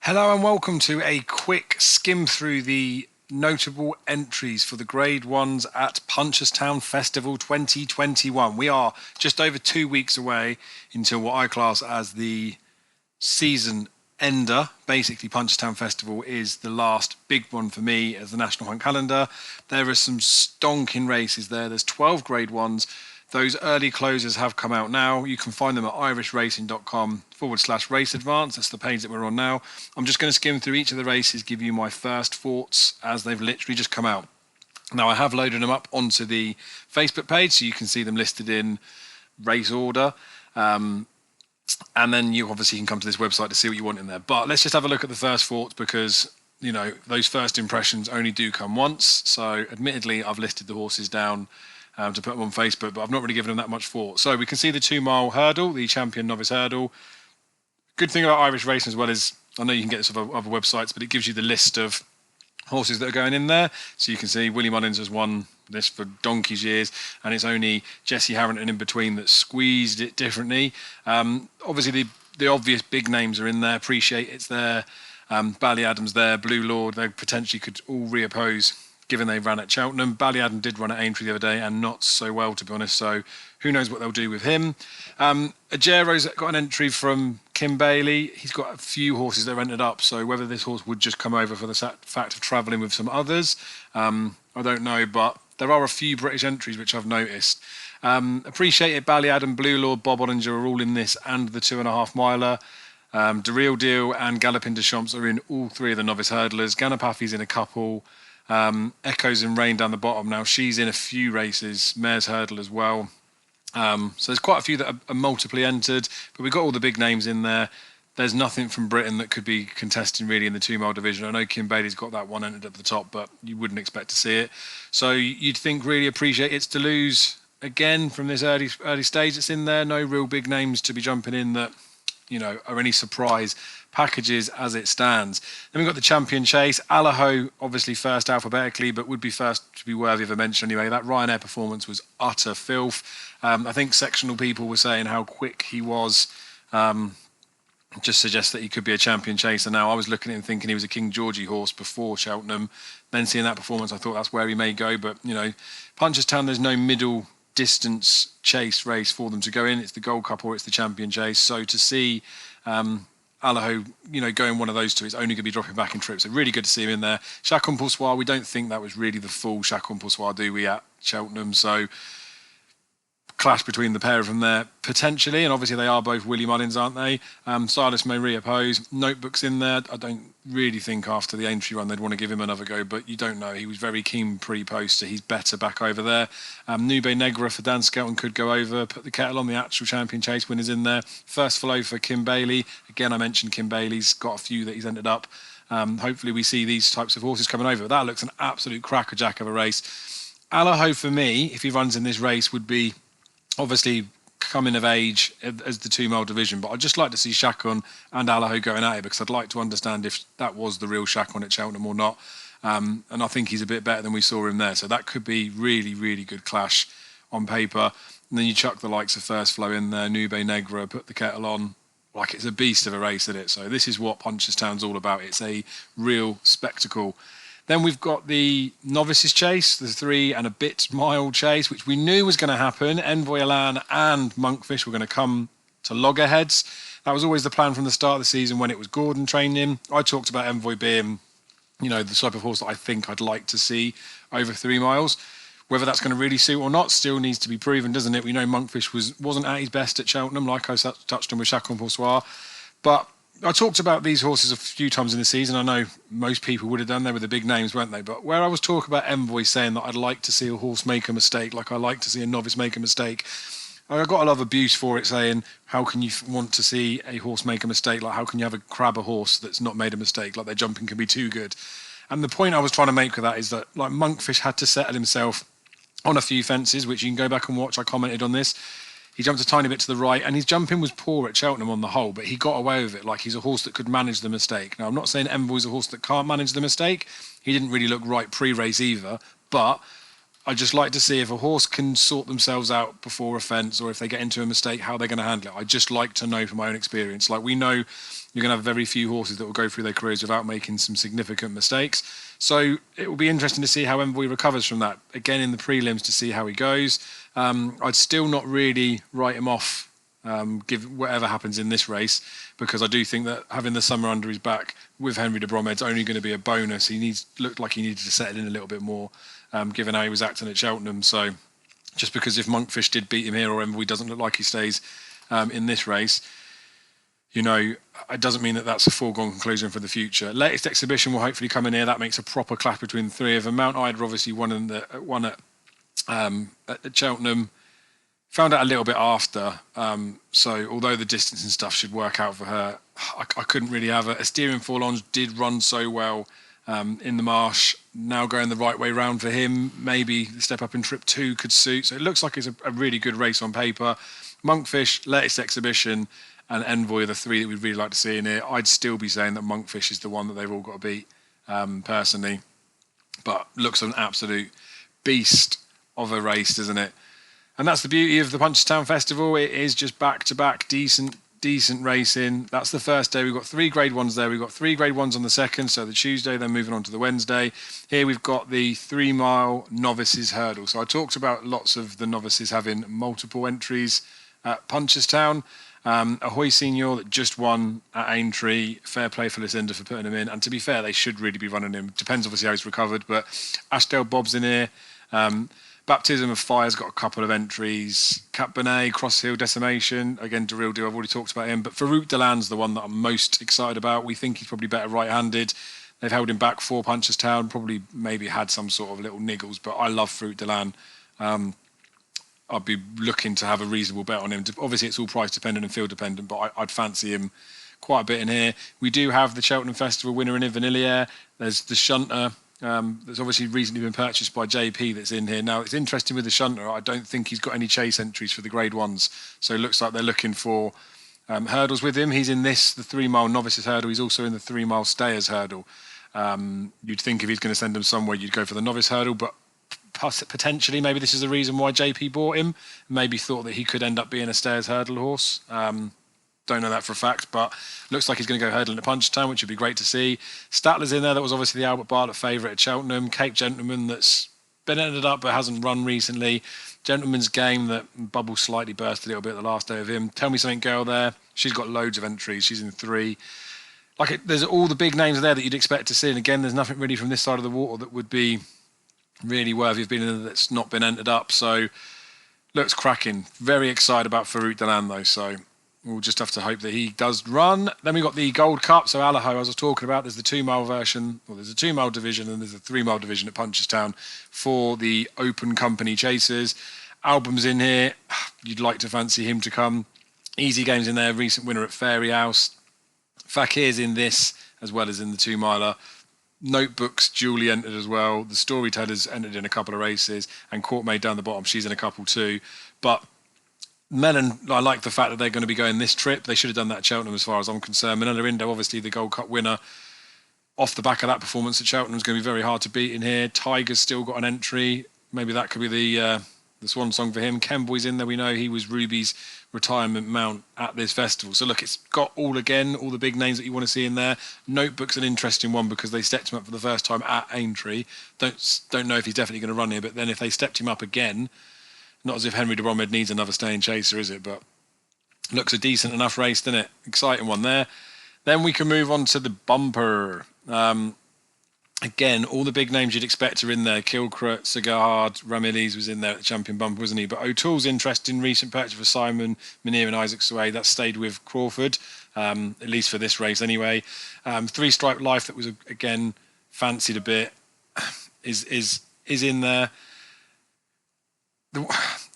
Hello and welcome to a quick skim through the notable entries for the Grade 1s at Punchestown Festival 2021. We are just over 2 weeks away until what I class as the season ender. Basically, Punchestown Festival is the last big one for me as the National Hunt calendar. There are some stonking races there. There's 12 Grade 1s. Those early closers have come out now. You can find them at irishracing.com/race advance. That's the page that we're on now. I'm just going to skim through each of the races, give you my first thoughts as they've literally just come out. Now, I have loaded them up onto the Facebook page so you can see them listed in race order. And then you obviously can come to this website to see what you want in there. But let's just have a look at the first thoughts because, you know, those first impressions only do come once. So admittedly, I've listed the horses down to put them on Facebook, but I've not really given them that much thought. So we can see the 2 mile hurdle, the champion novice hurdle. Good thing about Irish racing as well is, I know you can get this off other websites, but it gives you the list of horses that are going in there. So you can see Willie Mullins has won this for donkey's years, and it's only Jesse Harrington in between that squeezed it differently. Obviously, the obvious big names are in there. Appreciate it's there. Ballyadam's there. Blue Lord, they potentially could all reoppose given they ran at Cheltenham. Ballyadam did run at Aintree the other day and not so well, to be honest, so who knows what they'll do with him. Ajero's got an entry from Kim Bailey. He's got a few horses that are entered up, so whether this horse would just come over for the fact of travelling with some others, I don't know, but there are a few British entries which I've noticed. Appreciate it, Ballyadam, Blue Lord, Bob Ollinger are all in this and the 2.5 miler. The Real Deal and Galloping de Champs are in all 3 of the novice hurdlers. Ganapathy's in a couple. Echoes in Rain down the bottom now. She's in a few races. Mare's Hurdle as well. So there's quite a few that are multiply entered, but we've got all the big names in there. There's nothing from Britain that could be contesting really in the 2 mile division. I know Kim Bailey's got that one entered at the top, but you wouldn't expect to see it. So you'd think really Appreciate It's to lose again from this early stage that's in there. No real big names to be jumping in that, you know, are any surprise packages as it stands. Then we've got the Champion Chase. Allaho, obviously first alphabetically, but would be first to be worthy of a mention anyway. That Ryanair performance was utter filth. I think sectional people were saying how quick he was. Just suggests that he could be a champion chaser now. I was looking at him thinking he was a King Georgie horse before Cheltenham. Then seeing that performance, I thought that's where he may go. But, you know, Punchestown, there's no middle distance chase race for them to go in. It's the Gold Cup or it's the Champion Chase. So to see Allaho, you know, going one of those two, it's only going to be dropping back in trips. So really good to see him in there. Chacun Pour Soi, we don't think that was really the full Chacun Pour Soi, do we, at Cheltenham? So clash between the pair of them there potentially, and obviously they are both Willie Mullins, aren't they? Silas may reoppose. Notebook's in there. I don't really think after the Aintree run they'd want to give him another go, but you don't know. He was very keen pre-poster. He's better back over there. Nube Negra for Dan Skelton could go over. Put the kettle on. The actual Champion Chase winners in there. First Flow for Kim Bailey. Again, I mentioned Kim Bailey's got a few that he's ended up. Hopefully we see these types of horses coming over. That looks an absolute crackerjack of a race. Allaho for me, if he runs in this race, would be obviously coming of age as the 2 mile division, but I'd just like to see Chacun and Allaho going at it because I'd like to understand if that was the real Chacun at Cheltenham or not. And I think he's a bit better than we saw him there, so that could be really, really good clash on paper. And then you chuck the likes of First Flow in there, Nube Negra, put the kettle on. Like, it's a beast of a race, isn't it? So this is what Punchestown's all about. It's a real spectacle. Then we've got the Novices Chase, the 3 and a bit mile chase, which we knew was going to happen. Envoy Elan and Monkfish were going to come to loggerheads. That was always the plan from the start of the season when it was Gordon training him. I talked about Envoy being, you know, the type of horse that I think I'd like to see over 3 miles. Whether that's going to really suit or not still needs to be proven, doesn't it? We know Monkfish wasn't at his best at Cheltenham, like I touched on with Chacun Pour Soi. But I talked about these horses a few times in the season. I know most people would have done. They were the big names, weren't they? But where I was talking about Envoy saying that I'd like to see a horse make a mistake, like I like to see a novice make a mistake, I got a lot of abuse for it, saying, how can you want to see a horse make a mistake? Like, how can you have a crab a horse that's not made a mistake? Like, their jumping can be too good. And the point I was trying to make with that is that, like, Monkfish had to settle himself on a few fences, which you can go back and watch. I commented on this. He jumped a tiny bit to the right, and his jumping was poor at Cheltenham on the whole, but he got away with it. Like, he's a horse that could manage the mistake. Now, I'm not saying Envoy's a horse that can't manage the mistake. He didn't really look right pre-race either, but I just like to see if a horse can sort themselves out before a fence, or if they get into a mistake, how they're going to handle it. I just like to know from my own experience. Like, we know you're going to have very few horses that will go through their careers without making some significant mistakes. So it will be interesting to see how Envoy recovers from that. Again, in the prelims, to see how he goes. I'd still not really write him off, give whatever happens in this race, because I do think that having the summer under his back with Henry de Bromhead's only going to be a bonus. He looked like he needed to settle in a little bit more, given how he was acting at Cheltenham. So just because if Monkfish did beat him here, or Envoy doesn't look like he stays in this race, it doesn't mean that that's a foregone conclusion for the future. Latest Exhibition will hopefully come in here. That makes a proper clash between the three of them. Mount Ida obviously won at Cheltenham. Found out a little bit after, so although the distance and stuff should work out for her, I couldn't really have her. A Steering Forlonge did run so well in the marsh. Now going the right way round for him. Maybe the step up in trip 2 could suit. So it looks like it's a really good race on paper. Monkfish, Latest Exhibition, and Envoy are the three that we'd really like to see in here. I'd still be saying that Monkfish is the one that they've all got to beat, personally. But looks an absolute beast of a race, doesn't it? And that's the beauty of the Punchestown Festival. It is just back-to-back decent racing. That's the first day. We've got 3 Grade 1s there. We've got 3 Grade 1s on the second, so the Tuesday, then moving on to the Wednesday. Here we've got the 3-mile novices hurdle. So I talked about lots of the novices having multiple entries at Punchestown. Ahoy Senior that just won at Aintree. Fair play for Lucinda for putting him in. And to be fair, they should really be running him. Depends obviously how he's recovered, but Ashdale Bob's in here. Baptism of Fire's got a couple of entries. Cap Benet, Cross Hill Decimation. Again, De Real Deal, I've already talked about him. But Farouk Delan's the one that I'm most excited about. We think he's probably better right-handed. They've held him back for Punchestown. Probably maybe had some sort of little niggles. But I love Farouk Delan. I'd be looking to have a reasonable bet on him. Obviously, it's all price dependent and field dependent, but I'd fancy him quite a bit in here. We do have the Cheltenham Festival winner in Vanillier. There's the Shunter. That's obviously recently been purchased by JP that's in here. Now, it's interesting with the Shunter. I don't think he's got any chase entries for the Grade 1s. So it looks like they're looking for hurdles with him. He's in the 3-mile novices hurdle. He's also in the 3-mile stayers hurdle. You'd think if he's going to send them somewhere, you'd go for the novice hurdle, but potentially maybe this is the reason why JP bought him. Maybe thought that he could end up being a stayers hurdle horse. Don't know that for a fact, but looks like he's going to go hurdling at Punchestown, which would be great to see. Statler's in there. That was obviously the Albert Bartlett favourite at Cheltenham. Cape Gentleman that's been ended up but hasn't run recently. Gentleman's Game that bubble slightly burst a little bit the last day of him. Tell Me Something Girl there. She's got loads of entries. She's in 3. There's all the big names there that you'd expect to see. And again, there's nothing really from this side of the water that would be really worthy of being in there that's not been entered up. So looks cracking. Very excited about Farouk Delan though. So we'll just have to hope that he does run. Then we got the Gold Cup. So Allaho, as I was talking about, there's the 2-mile version. Well, there's a 2-mile division and there's a 3-mile division at Punchestown for the open company chasers. Album's in here. You'd like to fancy him to come. Easy Game's in there. Recent winner at Fairy House. Fakir's in this as well as in the 2-miler. Notebooks duly entered as well. The Storytellers entered in a couple of races, and Courtmaid down the bottom, she's in a couple too. But Mellon, I like the fact that they're going to be going this trip. They should have done that at Cheltenham as far as I'm concerned. Manila Indo, obviously the Gold Cup winner. Off the back of that performance at Cheltenham is going to be very hard to beat in here. Tiger's still got an entry. Maybe that could be the swan song for him. Kenboy's in there. We know he was Ruby's retirement mount at this festival. So look, it's got all the big names that you want to see in there. Notebook's an interesting one because they stepped him up for the first time at Aintree. Don't know if he's definitely going to run here, but then if they stepped him up again, not as if Henry de Bromhead needs another staying chaser, is it? But looks a decent enough race, doesn't it? Exciting one there. Then we can move on to the bumper. Again, all the big names you'd expect are in there. Kilcrut, Sagard, Ramillies was in there at the champion bumper, wasn't he? But O'Toole's interesting. Recent purchase for Simon, Munir and Isaac Sway. That stayed with Crawford, at least for this race anyway. 3-Stripe Life that was, again, fancied a bit, is in there.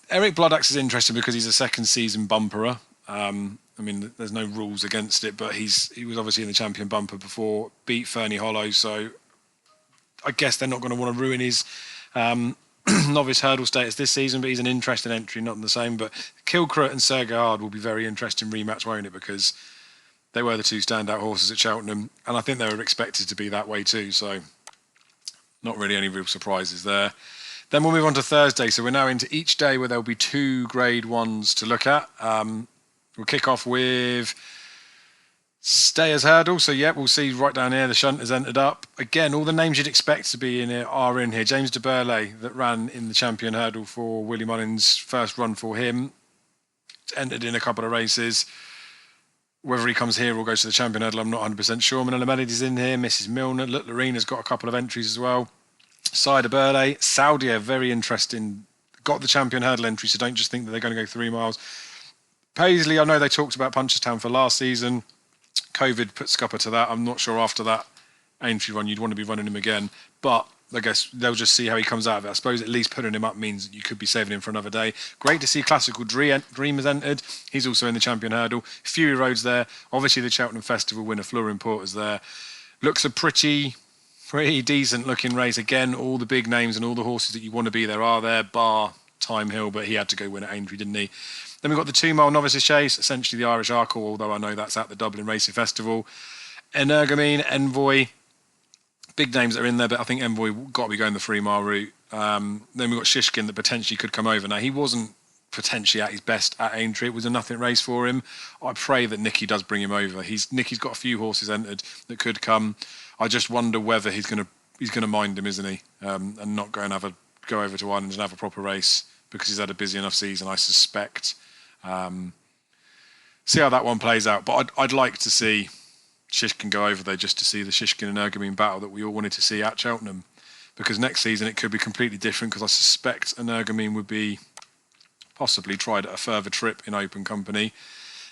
Eric Bloodaxe is interesting because he's a second season bumperer. I mean, there's no rules against it, but he was obviously in the champion bumper before, beat Fernie Hollow, so I guess they're not going to want to ruin his novice hurdle status this season, but he's an interesting entry, not the same. But Kilcrut and Sergard will be very interesting rematch, won't it? Because they were the 2 standout horses at Cheltenham, and I think they were expected to be that way too, so not really any real surprises there. Then we'll move on to Thursday. So we're now into each day where there'll be 2 Grade 1s to look at. We'll kick off with Stayers Hurdle. So, yeah, we'll see right down here, the shunt has entered up. Again, all the names you'd expect to be in here are in here. James de Burley, that ran in the Champion Hurdle for Willie Mullins, first run for him, entered in a couple of races. Whether he comes here or goes to the Champion Hurdle, I'm not 100% sure. Manila Melody's in here. Mrs. Milner. Look, Lorena's got a couple of entries as well. Cider Burley. Saudia, very interesting. Got the Champion Hurdle entry, so don't just think that they're going to go 3 miles. Paisley, I know they talked about Punchestown for last season. COVID put scupper to that. I'm not sure after that Aintree run you'd want to be running him again. But I guess they'll just see how he comes out of it. I suppose at least putting him up means that you could be saving him for another day. Great to see Classical Dream has entered. He's also in the Champion Hurdle. Fury Road's there. Obviously the Cheltenham Festival winner Flooring Porter's there. Looks a pretty decent looking race. Again, all the big names and all the horses that you want to be there are there, bar Time Hill, but he had to go win at Aintree, didn't he? Then we've got the 2 mile novices chase, essentially the Irish Arkle, although I know that's at the Dublin Racing Festival. Energumene, Envoy, big names that are in there, but I think Envoy got to be going the 3 mile route. Then we've got Shishkin that potentially could come over. Now, he wasn't potentially at his best at Aintree. It was a nothing race for him. I pray that Nicky does bring him over. Nicky's got a few horses entered that could come. I just wonder whether he's going to mind him, isn't he? And not go and go over to Ireland and have a proper race because he's had a busy enough season, I suspect. See how that one plays out. But I'd like to see Shishkin go over there just to see the Shishkin and Energumene battle that we all wanted to see at Cheltenham. Because next season it could be completely different because I suspect Energumene would be possibly tried at a further trip in open company.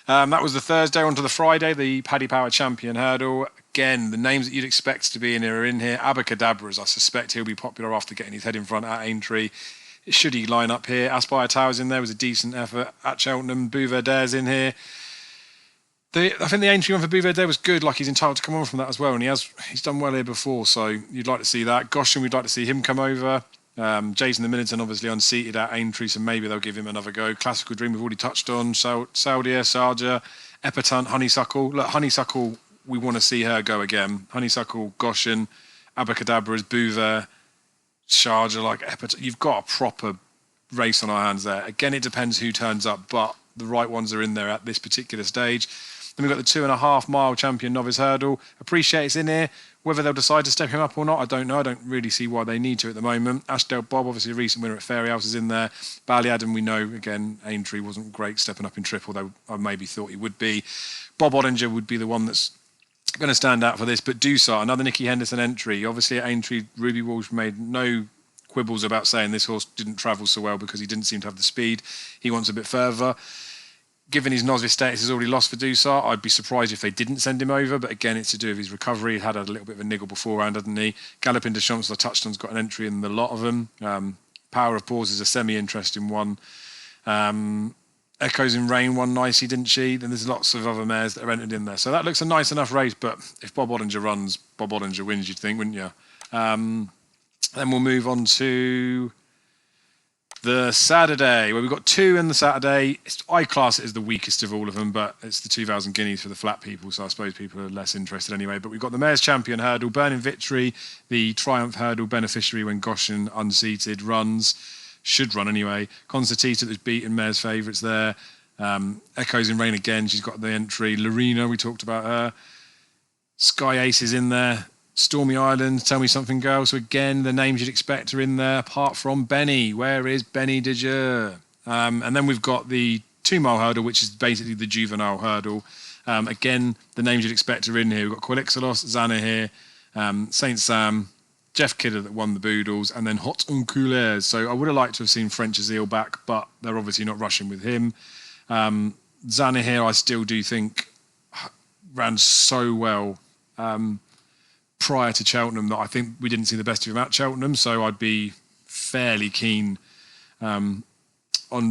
That was the Thursday. On to the Friday, the Paddy Power Champion Hurdle. Again, the names that you'd expect to be in here are in here. Abacadabras, I suspect he'll be popular after getting his head in front at Aintree. Should he line up here? Aspire Towers in there was a decent effort at Cheltenham. Bouverdare's in here. I think the Aintree one for Bouverdare was good. Like, he's entitled to come on from that as well, and he's done well here before, so you'd like to see that. Goshen, we'd like to see him come over. Jason the Militant obviously unseated at Aintree, so maybe they'll give him another go. Classical Dream we've already touched on. Saudia, Sarja, Epatante, Honeysuckle. Look, Honeysuckle, we want to see her go again. Honeysuckle, Goshen, Abacadabras, Bouvert, Sharjah, like Epatante. You've got a proper race on our hands there. Again, it depends who turns up, but the right ones are in there at this particular stage. Then we've got the 2.5 mile Champion Novice Hurdle. Appreciate it's in here. Whether they'll decide to step him up or not, I don't know. I don't really see why they need to at the moment. Ashdale Bob, obviously a recent winner at Fairyhouse, is in there. Ballyadam, we know, again, Aintree wasn't great stepping up in triple, though I maybe thought he would be. Bob Oddinger would be the one that's going to stand out for this. But Dusar, another Nicky Henderson entry. Obviously at Aintree, Ruby Walsh made no quibbles about saying this horse didn't travel so well because he didn't seem to have the speed. He wants a bit further. Given his novice status is already lost for Dusar, I'd be surprised if they didn't send him over. But again, it's to do with his recovery. He had a little bit of a niggle beforehand, hadn't he? Galloping de Champs, I touched on, has got an entry in the lot of them. Power of Pause is a semi-interesting one. Echoes in Rain won nicely, didn't she? Then there's lots of other mares that are entered in there. So that looks a nice enough race. But if Bob Oddinger runs, Bob Oddinger wins, you'd think, wouldn't you? Then we'll move on to the Saturday, where we've got 2 in the Saturday. I class it as the weakest of all of them, but it's the 2,000 guineas for the flat people, so I suppose people are less interested anyway. But we've got the Mayor's Champion Hurdle, Burning Victory, the Triumph Hurdle beneficiary when Goshen unseated runs. Should run anyway. Concertita that's beaten Mayor's favourites there. Echoes in Rain again, she's got the entry. Lorena, we talked about her. Sky Ace is in there. Stormy Island, Tell Me Something Girl. So again, the names you'd expect are in there, apart from Benny. Where is Benny de Jure? And then we've got the 2 mile hurdle, which is basically the juvenile hurdle. Again, the names you'd expect are in here. We've got Quilixalos, Zana here, Saint Sam, Jeff Kidder that won the Boodles, and then Hot en Couleurs. So I would have liked to have seen French Azil back, but they're obviously not rushing with him. Zana here, I still do think ran so well prior to Cheltenham that I think we didn't see the best of him at Cheltenham, so I'd be fairly keen on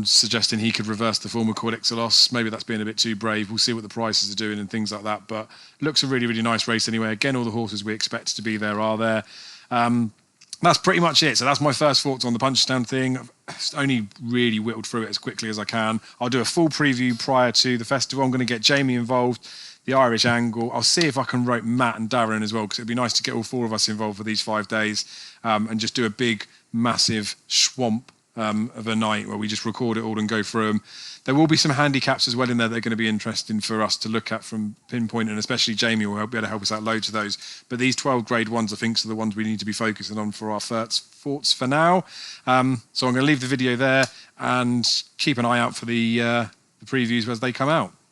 suggesting he could reverse the form of Quilixalos. Maybe that's being a bit too brave. We'll see what the prices are doing and things like that, but looks a really, really nice race anyway. Again, all the horses we expect to be there are there. That's pretty much it. So that's my first thoughts on the Punchestown thing. I've only really whittled through it as quickly as I can. I'll do a full preview prior to the festival. I'm going to get Jamie involved the Irish angle. I'll see if I can rope Matt and Darren as well, because it'd be nice to get all 4 of us involved for these 5 days, and just do a big, massive swamp of a night where we just record it all and go through them. There will be some handicaps as well in there that are going to be interesting for us to look at from pinpoint, and especially Jamie will be able to help us out loads of those. But these 12 grade ones, I think, are the ones we need to be focusing on for our forts for now. So I'm going to leave the video there and keep an eye out for the previews as they come out.